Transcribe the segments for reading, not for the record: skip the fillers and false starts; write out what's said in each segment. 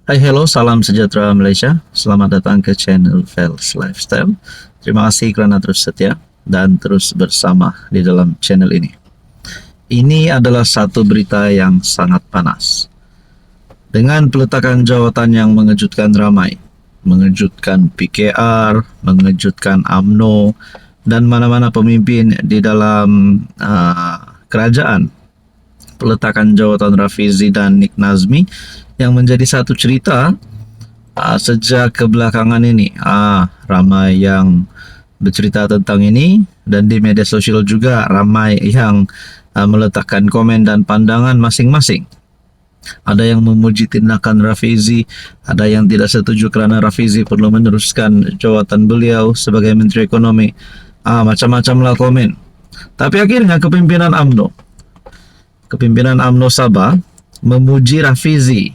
Hai, hello, salam sejahtera Malaysia. Selamat datang ke channel Fels Lifestyle. Terima kasih kerana terus setia dan terus bersama di dalam channel ini. Ini adalah satu berita yang sangat panas. Dengan peletakan jawatan yang mengejutkan ramai, mengejutkan PKR, mengejutkan UMNO, dan mana-mana pemimpin di dalam kerajaan. Peletakan jawatan Rafizi dan Nik Nazmi yang menjadi satu cerita sejak kebelakangan ini. Ramai yang bercerita tentang ini dan di media sosial juga ramai yang meletakkan komen dan pandangan masing-masing. Ada yang memuji tindakan Rafizi, ada yang tidak setuju kerana Rafizi perlu meneruskan jawatan beliau sebagai Menteri Ekonomi. Macam-macamlah komen. Tapi akhirnya kepimpinan UMNO Sabah memuji Rafizi.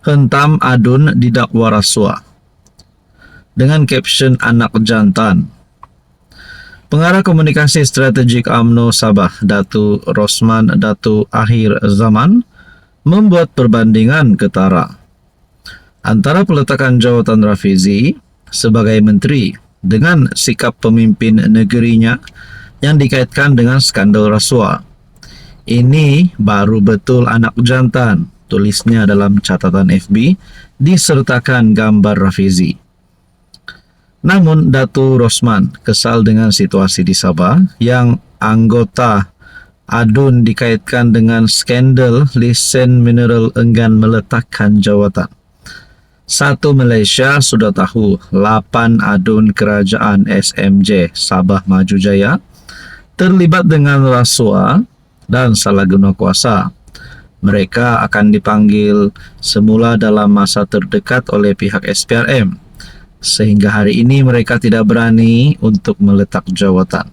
Hentam adun didakwa rasuah dengan caption anak jantan. Pengarah komunikasi strategik UMNO Sabah, Datu Rosman Datu Akhir Zaman, membuat perbandingan ketara antara peletakan jawatan Rafizi sebagai menteri dengan sikap pemimpin negerinya yang dikaitkan dengan skandal rasuah. Ini baru betul anak jantan, tulisnya dalam catatan FB, disertakan gambar Rafizi. Namun Datu Rosman kesal dengan situasi di Sabah yang anggota adun dikaitkan dengan skandal lesen mineral enggan meletakkan jawatan. Satu Malaysia sudah tahu 8 adun kerajaan SMJ Sabah Maju Jaya terlibat dengan rasuah dan salah guna kuasa. Mereka akan dipanggil semula dalam masa terdekat oleh pihak SPRM. Sehingga hari ini mereka tidak berani untuk meletak jawatan.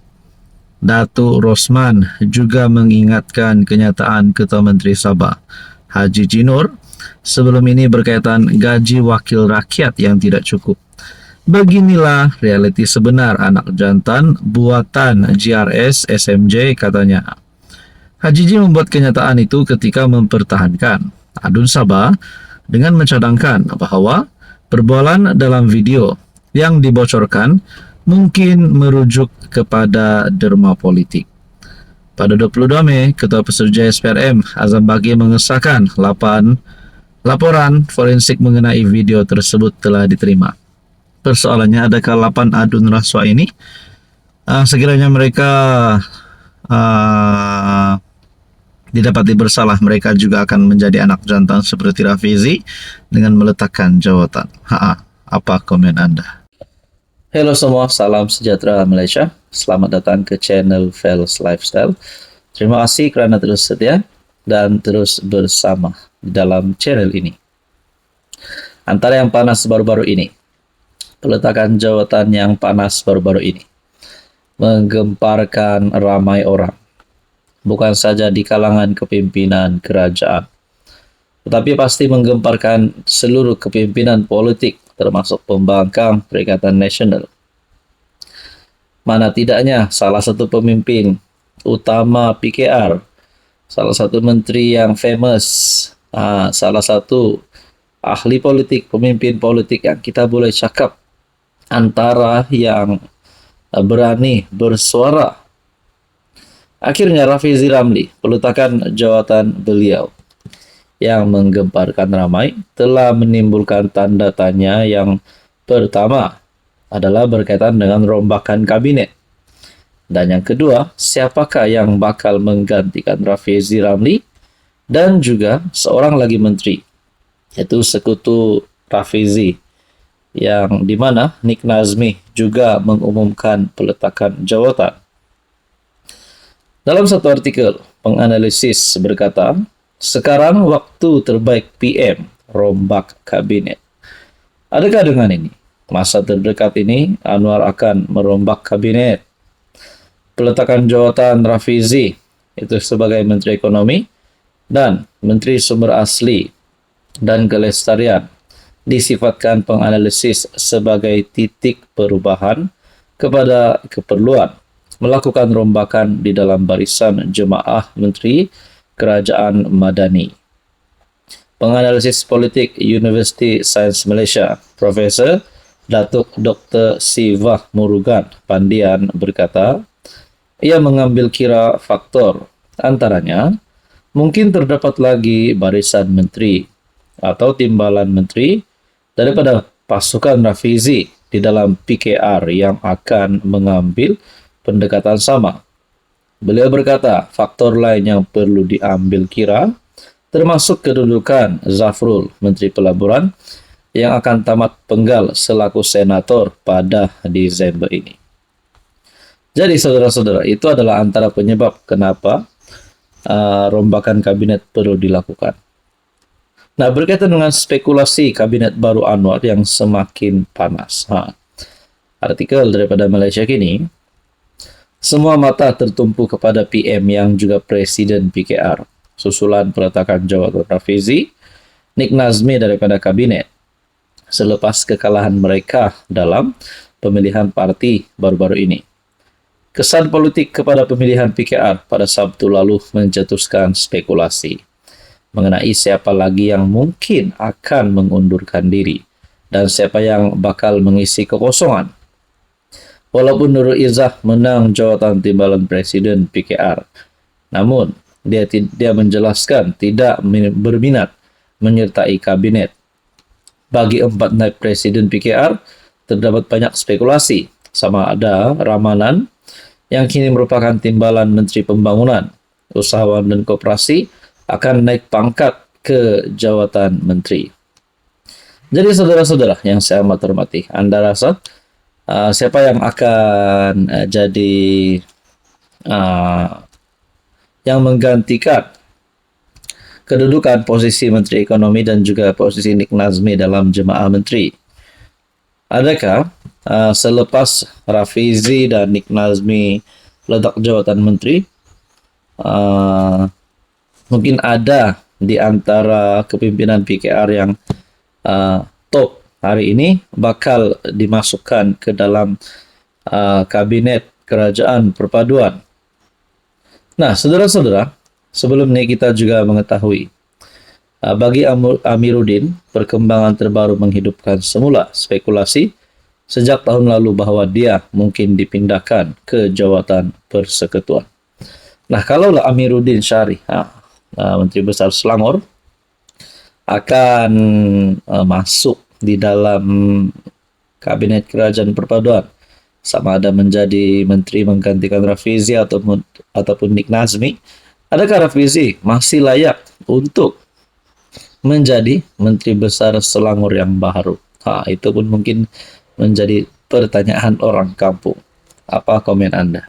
Datu Rosman juga mengingatkan kenyataan Ketua Menteri Sabah, Haji Jinur, sebelum ini berkaitan gaji wakil rakyat yang tidak cukup. Beginilah realiti sebenar anak jantan buatan GRS SMJ, katanya. Haji Ji membuat kenyataan itu ketika mempertahankan adun Sabah dengan mencadangkan bahawa perbualan dalam video yang dibocorkan mungkin merujuk kepada derma politik. Pada 22 Mei, Ketua Pesuruhjaya SPRM Azam Baki mengesahkan 8 laporan forensik mengenai video tersebut telah diterima. Persoalannya, adakah 8 adun rasuah ini sekiranya mereka didapati bersalah, mereka juga akan menjadi anak jantan seperti Rafizi dengan meletakkan jawatan. Apa komen anda? Hello semua, salam sejahtera Malaysia. Selamat datang ke channel Fels Lifestyle. Terima kasih kerana terus setia dan terus bersama di dalam channel ini. Antara yang panas baru-baru ini, peletakan jawatan yang panas baru-baru ini menggemparkan ramai orang. Bukan saja di kalangan kepimpinan kerajaan, tetapi pasti menggemparkan seluruh kepimpinan politik, termasuk pembangkang Perikatan Nasional. Mana tidaknya salah satu pemimpin utama PKR, salah satu menteri yang famous, salah satu ahli politik, pemimpin politik yang kita boleh cakap antara yang berani bersuara. Akhirnya Rafizi Ramli, peletakan jawatan beliau yang menggemparkan ramai telah menimbulkan tanda tanya. Yang pertama adalah berkaitan dengan rombakan kabinet. Dan yang kedua, siapakah yang bakal menggantikan Rafizi Ramli dan juga seorang lagi menteri, yaitu sekutu Rafizi, yang di mana Nik Nazmi juga mengumumkan peletakan jawatan. Dalam satu artikel, penganalisis berkata, sekarang waktu terbaik PM rombak kabinet. Adakah dengan ini, masa terdekat ini, Anwar akan merombak kabinet? Peletakan jawatan Rafizi itu sebagai Menteri Ekonomi dan Menteri Sumber Asli dan Kelestarian disifatkan penganalisis sebagai titik perubahan kepada keperluan melakukan rombakan di dalam barisan jemaah Menteri Kerajaan Madani. penganalisis politik University Sains Malaysia, Profesor Datuk Dr. Siva Murugan Pandian berkata, ia mengambil kira faktor antaranya mungkin terdapat lagi barisan menteri atau timbalan menteri daripada pasukan Rafizi di dalam PKR yang akan mengambil pendekatan sama. Beliau berkata, faktor lain yang perlu diambil kira termasuk kedudukan Zafrul, Menteri Pelaburan, yang akan tamat penggal selaku senator pada Disember ini. Jadi saudara-saudara, itu adalah antara penyebab kenapa rombakan kabinet perlu dilakukan. Nah, berkaitan dengan spekulasi kabinet baru Anwar yang semakin panas. Artikel daripada Malaysia Kini, semua mata tertumpu kepada PM yang juga Presiden PKR, susulan peletakan jawatan Rafizi, Nik Nazmi daripada kabinet, selepas kekalahan mereka dalam pemilihan parti baru-baru ini. Kesan politik kepada pemilihan PKR pada Sabtu lalu mencetuskan spekulasi mengenai siapa lagi yang mungkin akan mengundurkan diri dan siapa yang bakal mengisi kekosongan. Walaupun Nurul Izzah menang jawatan timbalan Presiden PKR, namun dia menjelaskan tidak berminat menyertai kabinet. Bagi 4 naib Presiden PKR, terdapat banyak spekulasi sama ada Ramanan yang kini merupakan timbalan Menteri Pembangunan, Usahawan dan Koperasi akan naik pangkat ke jawatan menteri. Jadi saudara-saudara yang saya amat hormati, Anda rasa siapa yang akan jadi yang menggantikan kedudukan posisi Menteri Ekonomi dan juga posisi Nik Nazmi dalam jemaah menteri? Adakah selepas Rafizi dan Nik Nazmi letak jawatan menteri, mungkin ada di antara kepimpinan PKR yang top hari ini bakal dimasukkan ke dalam kabinet kerajaan perpaduan. Nah, saudara-saudara, sebelum ini kita juga mengetahui bagi Amiruddin, perkembangan terbaru menghidupkan semula spekulasi sejak tahun lalu bahwa dia mungkin dipindahkan ke jawatan persekutuan. Nah, kalaulah Amiruddin Syarih, Menteri Besar Selangor, akan masuk di dalam kabinet kerajaan perpaduan, sama ada menjadi menteri menggantikan Rafizi ataupun Nik Nazmi, adakah Rafizi masih layak untuk menjadi Menteri Besar Selangor yang baru? Itu pun mungkin menjadi pertanyaan orang kampung. Apa komen Anda?